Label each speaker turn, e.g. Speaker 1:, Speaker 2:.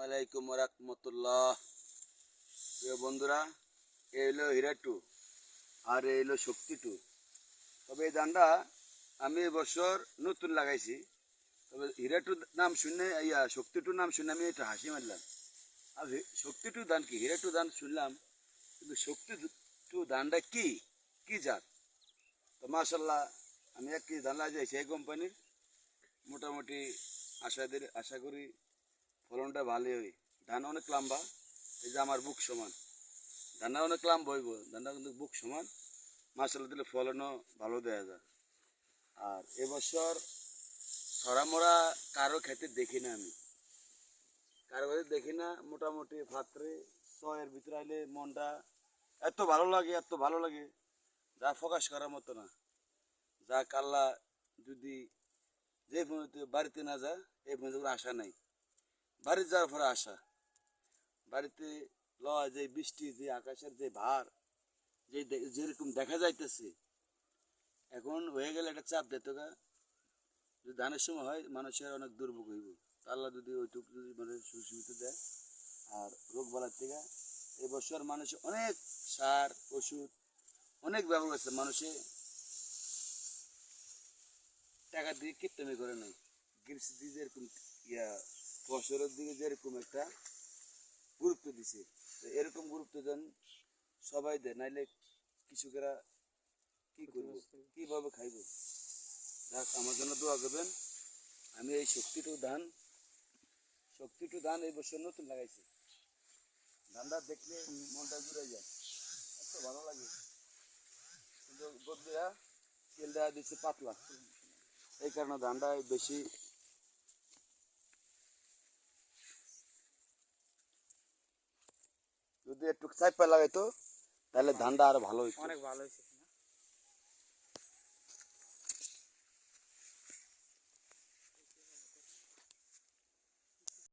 Speaker 1: ওয়ালাইকুম রাহমাতুল্লাহ। প্রিয় বন্ধুরা, এ হলো হীরা টু আর এ হলো শক্তি টু। তবে এই ধানটা আমি এবছর নতুন লাগাইছি। তবে হীরা টু নাম শুনে শক্তি টু নাম শুনে আমি একটু হাসি মারলাম। আর শক্তি টু ধান কি, হীরা টু ধান শুনলাম, কিন্তু শক্তি টু ধানটা কি কি জাত? তো মাশাল্লাহ, আমি 1 কেজি ধান লাগিয়েছি এই কোম্পানির। মোটামুটি আশা করি ফলনটা ভালোই হয়। ধান অনেক লম্বা, এই যে আমার বুক সমান। ধানটা অনেক লম্বা হইব, ধানটা কিন্তু বুক সমান। মাশাল্লাহ দিলে ফলনও ভালো দেওয়া যায়। আর এবছর ছড়ামড়া কারো খেতে দেখি না, আমি কারো খেতে দেখি না। মোটামুটি পাত্রে 6-এর ভিতরে আইলে মনটা এত ভালো লাগে, এত ভালো লাগে, যা প্রকাশ করার মতো না। যা কাল্লা যদি যে পর্যন্ত বাড়িতে না যায় এই পর্যন্ত কোনো আশা নাই। বাড়িতে যাওয়ার পরে আশা, বাড়িতে লওয়া যে বৃষ্টি, যে আকাশের যে ভার, যে যেরকম দেখা যাইতেছে এখন হয়ে গেলে একটা চাপ দিত গা। যদি ধানের সময় হয় মানুষের অনেক দুর্ভোগ হইব। আল্লাহ যদি ওইটুকু যদি মানে সুবিধা দেয়। আর রোগ বালার থেকে এবছর মানুষ অনেক সার ওষুধ অনেক ব্যবহার করছে, মানুষে টাকা দিয়ে কিপটামি করে নাই। গ্রীষ্ম দিয়ে যেরকম ফসলের দিকে যেরকম একটা গুরুত্ব দিছে, তো এরকম গুরুত্ব দেন সবাই দেয়, নাইলে কৃষকেরা কি করবো, কিভাবে খাইব? যাক, আমার জন্য দোয়া করবেন। আমি এই শক্তি টু ধান এই বছর নতুন লাগাইছি। ধানটা দেখলে মনটা জুড়ে যায়, এত ভালো লাগে। কিন্তু বদলিয়া তেলটা দিচ্ছে পাতলা, এই কারণে ধানটা বেশি। যদি একটু চাইপা লাগাইতো তাহলে ধানটা আরো ভালো হইতো,
Speaker 2: অনেক ভালো হয়েছে।